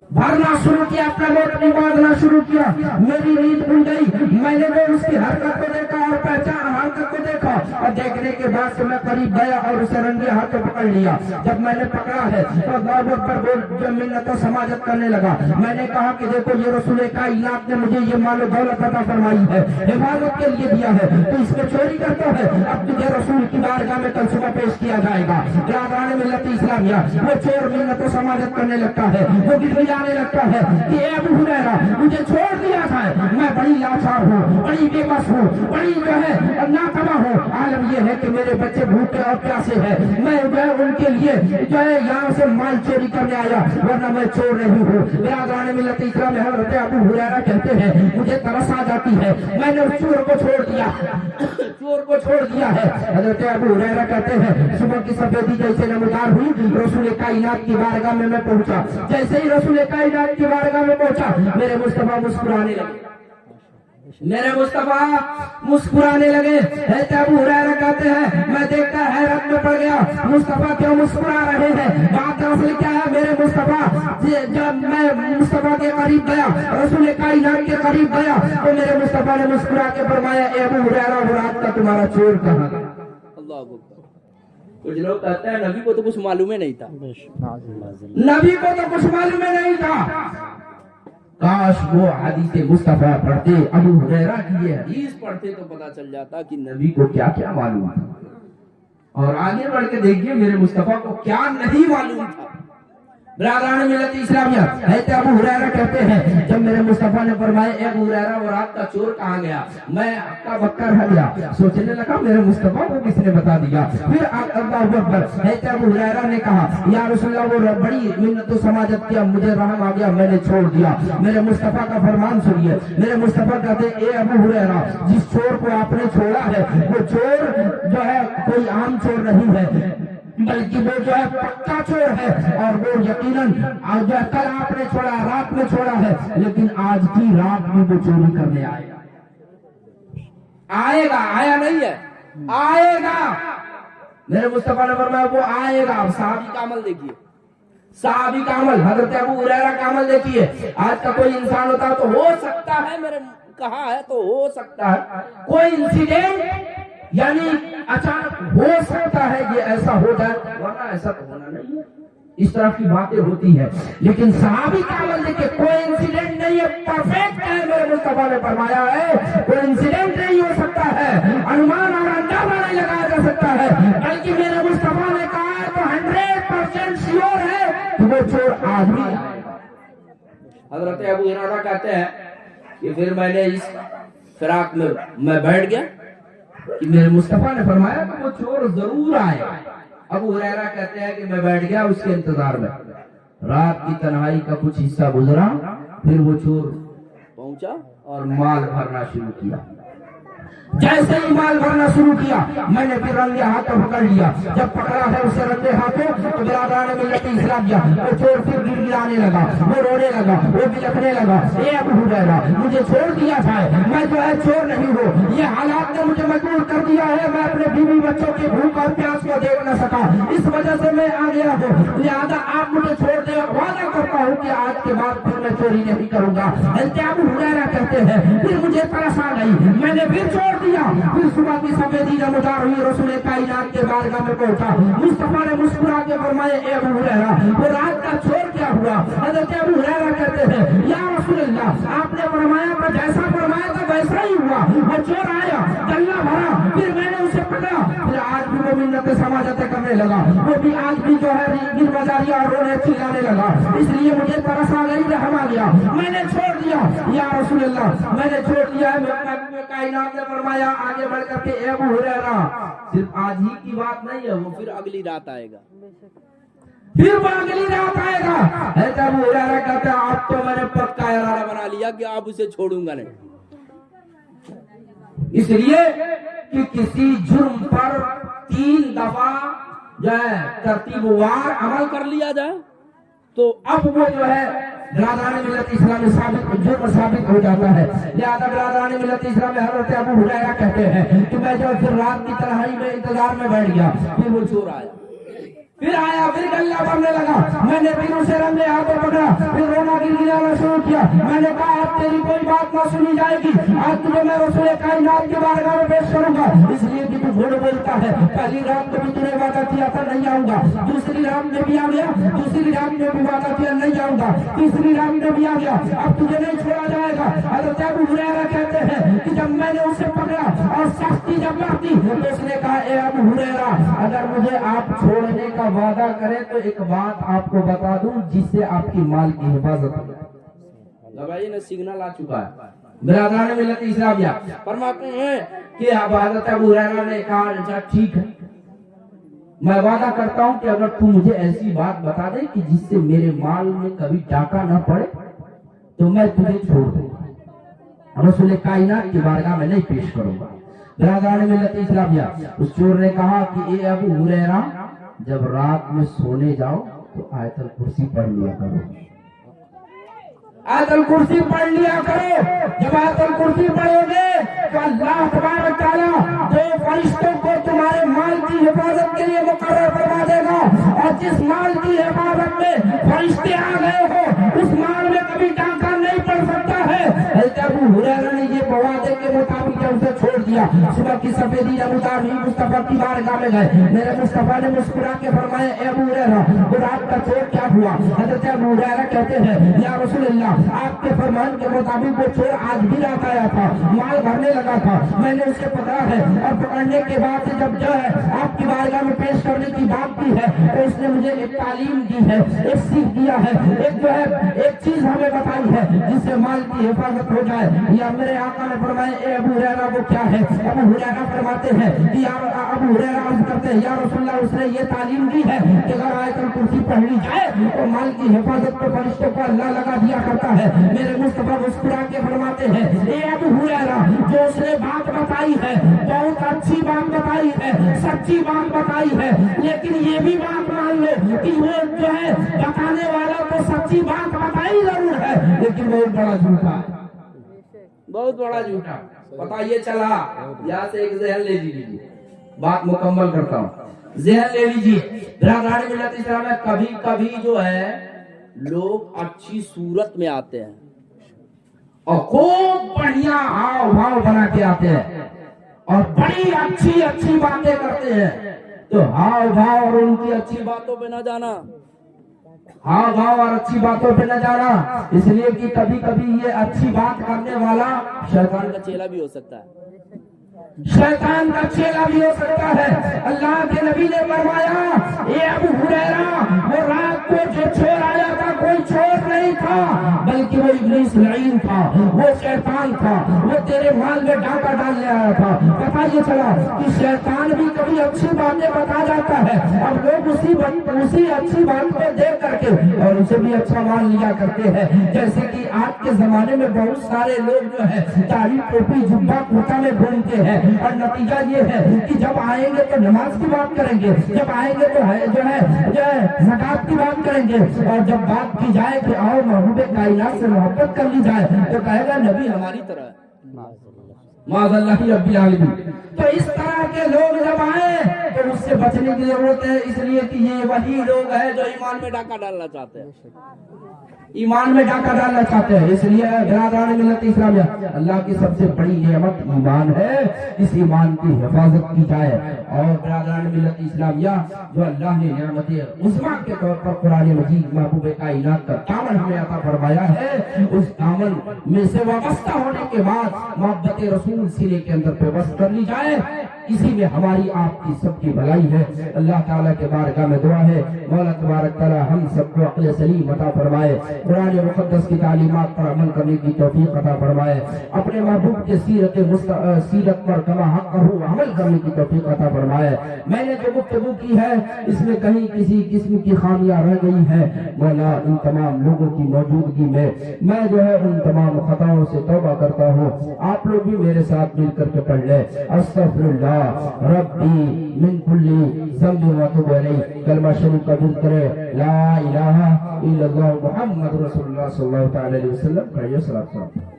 भरना शुरू किया, अपना नोट निकालना शुरू किया। मेरी नींद खुल गई, मैंने वो उसकी हरकत को देखा और पहचान हरकत को देखा, और देखने के बाद से मैं करीब गया और उसे रंगे हाथों पकड़ लिया। जब मैंने पकड़ा है तो अल्लाह अकबर बोल जब मिन्नत समाजत करने लगा। मैंने कहा कि देखो ये रसूल कायनात ने मुझे ये माल दौलत अता फरमाई है, हिफाजत के लिए दिया है, तो इसमें चोरी करता है, अब तुझे रसूल की बारगाह में कल सुबह पेश किया जाएगा। बिरादरान मिल्लत इस्लामिया, वो चोर मिन्नत समाजत करने लगता है, वो गिरगिराने लगता है कि ए अबू हुरैरा मुझे छोड़ दिया था, मैं बड़ी लाचार हूँ, बड़ी बेबस हूँ, बड़ी जो है नातमा हूँ। आलम ये है कि मेरे बच्चे भूखे और प्यासे हैं, मैं जो है उनके लिए जो है यहाँ से माल चोरी करने आया, वरना मैं चोर नहीं हूँ। बिरादरान मिल्लत इस्लाम में हज़रत अबू हुरैरा कहते हैं मुझे तरस आ जाती है, मैंने उस चोर को छोड़ दिया, चोर को छोड़ दिया है। हज़रत अबू हुरैरा कहते हैं सुबह की सफेदी जैसे नमदार हुई, रसूल कायनात की बारगाह में मैं पहुंचा। जैसे ही रसूल कायनात की बारगाह में पहुंचा, मेरे मुस्तफा मुस्कुराने लगे, मेरे मुस्तफा मुस्कुराने लगे। अबू हुरैरा कहते हैं मैं देखकर हैरत में पड़ गया, मुस्तफा क्यों मुस्कुरा रहे हैं, बात दरअसल क्या है। मेरे मुस्तफा जब मैं मुस्तफा के करीब गया, रसूल कायनात के करीब गया, तो मेरे मुस्तफा ने मुस्कुरा के फरमाया ए अबू हुरैरा रात का तुम्हारा चोर कहाँ गया। अल्लाह अकबर। कुछ लोग कहते हैं नबी को तो कुछ मालूम ही नहीं था, नबी को तो कुछ मालूम ही नहीं था। काश वो हदीस मुस्तफा पढ़ते, अबू हुरैरा की ये हदीस पढ़ते तो पता चल जाता कि नबी को क्या क्या मालूम था। और आगे बढ़ के देखिए मेरे मुस्तफा को क्या नहीं मालूम था। बिरादरान मिल्लत इस्लामिया, अबू हुरैरा कहते हैं जब मेरे मुस्तफा ने फरमाया ए अबू हुरैरा वो रात का चोर कहाँ गया, मैं हक्का बक्का रह गया, सोचने लगा मेरे मुस्तफा को किसने बता दिया। फिर अल्लाह अकबर, अबू हुरैरा ने कहा या रसूलल्लाह वो बड़ी मिन्नत समाजत किया, मुझे रहम आ गया, मैंने छोड़ दिया। मेरे मुस्तफा का फरमान सुनिए, मेरे मुस्तफा कहते ए अबू हुरैरा जिस चोर को आपने छोड़ा है वो चोर जो है कोई आम चोर नहीं है, बल्कि वो जो है पक्का चोर है, और वो यकीनन जो है कल आपने छोड़ा, रात में छोड़ा है, लेकिन आज की रात में वो चोरी करने आएगा, आएगा, आया नहीं है, आएगा। मेरे मुस्तफा ने फरमाया वो आएगा। अब सहाबी का अमल देखिए, सहाबी का अमल, हजरत अबू हुरैरा का अमल देखिए। आज का कोई इंसान होता तो हो सकता है, मेरे कहा है तो हो सकता है कोई इंसिडेंट यानी अचानक हो सकता है ये ऐसा हो जाए, वरना ऐसा तो होना नहीं है। इस तरह की बातें होती है, लेकिन सहाबी का अमल देखिए, कोई इंसिडेंट नहीं है, परफेक्ट है। मेरे मुस्तफा ने फरमाया है कोई इंसिडेंट नहीं हो सकता है, अनुमान और अंदाजा नहीं लगाया जा सकता है, बल्कि मेरे मुस्तफा ने कहा है तो 100% श्योर है कि वो चोर आदमी आएगा। हजरत अबू हुरैरा कहते हैं कि फिर मैंने इस फिराक में मैं बैठ गया कि मेरे मुस्तफा ने फरमाया कि वो चोर जरूर आएगा। अबू हुरैरा कहते हैं कि मैं बैठ गया उसके इंतजार में, रात की तन्हाई का कुछ हिस्सा गुजरा, फिर वो चोर पहुंचा और माल भरना शुरू किया। जैसे ही माल भरना शुरू किया, मैंने फिर रंगे हाथों पकड़ लिया। जब पकड़ा है उसे रंगे हाथों, तो बिरादरान मिल्लत इस्लामिया वो चोर फिर गिड़गिड़ाने लगा, वो रोने लगा, वो बिलखने लगा, ए अबू हुरैरा मुझे छोड़ दिया था, मैं जो है चोर नहीं हूँ, ये हालात ने मुझे मजबूर कर दिया है, मैं अपने बीवी बच्चों की भूख और प्यास को देख न सका, इस वजह से मैं आ गया हूँ, लिहाजा आप मुझे छोड़ दे, वादा करता हूँ कि आज के बाद फिर मैं चोरी नहीं करूंगा। अबू हुरैरा कहते हैं फिर मुझे तरस आ गई, मैंने फिर छोड़ दिया। फिर सुबह की सफेदी नमदार हुई, रसूल कायनात के बारगाह में पहुंचा, मुस्तफा ने मुस्कुरा के फरमाया ए अबू हुरैरा वो रात का चोर क्या हुआ। हज़रत अबू हुरैरा कहते हैं या रसूलल्लाह आपने फरमाया मैं जैसा फरमाया था वैसा ही हुआ, वो चोर आया, गल्ला भरा, फिर मैंने उसे पकड़ा, फिर आज भी वो मिन्नत समाजत करने लगा, वो भी आज भी जो है गिर बजारिया और रोने चिल्लाने लगा, इसलिए मुझे तरस आ गई, रहम आ गया, मैंने छोड़ दिया या रसूलल्लाह मैंने छोड़ दिया है। कायनात ने फरमाया आगे बढ़ करके अबू हुरैरा सिर्फ आज ही की बात नहीं है, वो फिर अगली रात आएगा, फिर वो अगली रात आएगा। अबू हुरैरा कहते हैं अब तो मैंने पक्का इरादा बना लिया कि आप उसे छोड़ूंगा नहीं, इसलिए कि किसी जुर्म पर 3 दफा जो है तरतीबवार अमल कर लिया जाए तो अब वो जो है बिरादरान मिल्लत इस्लाम में जुर्म साबित हो जाता है। लिहाजा बिरादरान मिल्लत इस्लाम में हज़रत अबू हुरैरा कहते हैं कि मैं जब फिर रात की तन्हाई में इंतजार में बैठ गया, फिर वो चोर आया, फिर आया, फिर गल्ला बनने लगा। मैंने फिर उसे रंगे हाथों पकड़ा, फिर रोना गिड़गिड़ाना शुरू किया। मैंने कहा आज तेरी कोई बात ना सुनी जाएगी, आज तुझे मैं रसूल कायनात के बारगाह में पेश करूंगा, इसलिए कि तू झूठ बोलता है। पहली रात में भी तूने वादा किया था नहीं आऊंगा, दूसरी रात में भी आ गया, दूसरी रात में भी वादा किया नहीं आऊंगा, तीसरी रात में भी आ गया, अब तुझे नहीं छोड़ा जाएगा। हज़रत अबू हुरैरा कहते हैं कि जब मैंने उसे पकड़ा और सख्ती जब मारती तो उसने कहा, ए अबू हुरैरा, अगर मुझे आप छोड़ने का वादा करें तो एक बात आपको बता दूं जिससे आपकी माल की हिफाजत हो। भाई ने सिग्नल आ चुका है। बिरादरान मिल्लत इस्लामिया फरमाते हैं कि हज़रत अबू हुरैरा ने कहा, अच्छा ठीक है, मैं वादा करता हूं कि अगर तू मुझे ऐसी बात बता दे कि जिससे मेरे माल में कभी डाका ना पड़े तो मैं तुझे छोड़ दूंगा, रसूल कायनात की बारगाह में नहीं पेश करूंगा। बिरादरान मिल्लत इस्लामिया उस चोर ने कहा कि ए अबू हुरैरा, जब रात में सोने जाओ तो आयतल कुर्सी पढ़ लिया करो, आयतल कुर्सी पढ़ लिया करो। जब आयतल कुर्सी पढ़ोगे तो अल्लाह तबारक तआला जो फरिश्तों को तुम्हारे माल की हिफाजत के लिए मुकर्रर करवा देगा, और जिस माल की हिफाजत में फरिश्ते आ गए हो उस माल में कभी डाका नहीं पड़ सकता है। अबू हुरैरा ने ये वादे के मुताबिक उसे छोड़ दिया। सुबह की सफेदी जब उतारी, मुस्तफा की बारगाह में गए, मेरे मुस्तफा ने मुस्कुरा के फरमाया, ए अबू हुरैरा, वो रात का चोर क्या हुआ? हज़रत अबू हुरैरा कहते हैं, या रसूल अल्लाह, आपके फरमान के मुताबिक वो चोर आज भी रात आया था, माल भरने लगा था, मैंने उसे पकड़ा है, और पकड़ने के बाद से जब जो है आपकी बारगाह में पेश करने की बात की है तो उसने मुझे एक तालीम दी है, एक सीख दिया है, एक जो है एक चीज हमें बताई है जिससे माल की हिफाजत हो जाए। या मेरे आका ने फरमाया, ए अबू हुरैरा, वो क्या है? अबू हुरैरा फरमाते हैं कि अबू हुरैरा अर्ज करते हैं, या रसूलल्लाह, उसने ये तालीम दी है कि अगर आयतल कुर्सी पढ़ ली जाए तो माल की हिफाजत को फरिश्तों को अल्लाह लगा दिया करता है। मेरे मुस्तफा मुस्कुरा के फरमाते हैं, ए अबू हुरैरा, जो उसने बात बताई है बहुत अच्छी बात बताई है, सच्ची बात बताई है, लेकिन ये भी बात मान लो कि वो जो है बताने वाला तो सच्ची बात बताई जरूर है, लेकिन बहुत बड़ा झूठा है, बहुत बड़ा झूठा। पता ये चला, यहाँ से एक जहन ले लीजिए, बात मुकम्मल करता हूँ, जहन ले लीजिए। बिरादरान मिल्लत इस्लाम में कभी कभी जो है लोग अच्छी सूरत में आते हैं और खूब बढ़िया हाव भाव बना के आते हैं और बड़ी अच्छी अच्छी बातें करते हैं, तो हाव भाव और उनकी अच्छी बातों पे न जाना, हाव भाव और अच्छी बातों पे न जाना, इसलिए कि कभी कभी ये अच्छी बात करने वाला शैतान का चेला भी हो सकता है, शैतान का चेला भी हो सकता है। अल्लाह के नबी ने फरमाया, ये अबू हुरैरा, वो रात को जो चोर आया था कोई चोर नहीं था, बल्कि वो इब्लीस लईन था, वो शैतान था, वो तेरे माल में डाका डालने आया था। पता ये चला कि शैतान भी कभी अच्छी बातें बता जाता है और लोग उसी अच्छी बात को देख करके और उसे भी अच्छा मान लिया करते हैं। जैसे कि आज के जमाने में बहुत सारे लोग जो है दाढ़ी टोपी जुब्बा कुर्ता में घूमते हैं और नतीजा ये है कि जब आएंगे तो नमाज की बात करेंगे, जब आएंगे तो है जो है ज़कात की बात करेंगे, और जब बात की जाए कि आओ महबूब कायनात से मोहब्बत कर ली जाए तो कहेगा नबी हमारी तरह, माज़अल्लाह रब्बिल आलमीन। तो इस तरह के लोग जब आए तो उससे बचने की जरूरत है, इसलिए कि ये वही लोग हैं जो ईमान में डाका डालना चाहते हैं, ईमान में डाका डालना चाहते हैं। इसलिए बिरादरान मिल्लत इस्लामिया, अल्लाह की सबसे बड़ी नेमत ईमान है, इस ईमान की हिफाजत की जाए। और बिरादरान मिल्लत इस्लामिया, जो अल्लाह ने नेमत उस्मा के तौर पर कुरान मजीद महबूब कायनात का दामन हमें अता फरमाया है, उस दामन में से वाबस्ता होने के बाद मोहब्बत रसूल सीने के अंदर पेवस्त कर ली जाए, इसी में हमारी आपकी सबकी भलाई है। अल्लाह ताला के बारगाह में दुआ है, मौला तबारक तआला हम सबको अक्ल सलीम अता फरमाए, कुरान मुक़द्दस की तालीमात पर अमल करने की तौफीक अता फरमाए, अपने महबूब के सीरत पर कमा हक़ अमल करने की तौफीक अता फरमाए। मैंने जो गुफ्तगू की है इसमें कहीं किसी किस्म की खामियां रह गई है, मौला इन तमाम लोगों की मौजूदगी में मैं जो है उन तमाम खताओं से तौबा करता हूँ। आप लोग भी मेरे साथ मिल करके पढ़ ले, अस्तगफिरुल्लाह रब्बी मिन कुल्ली ज़ंबिन व अतूबु इलैह। कलमा शरीफ का जिक्र करे, ला इलाहा इल्लल्लाह मुहम्मद रसूलुल्लाह सल्लल्लाहु अलैहि वसल्लम।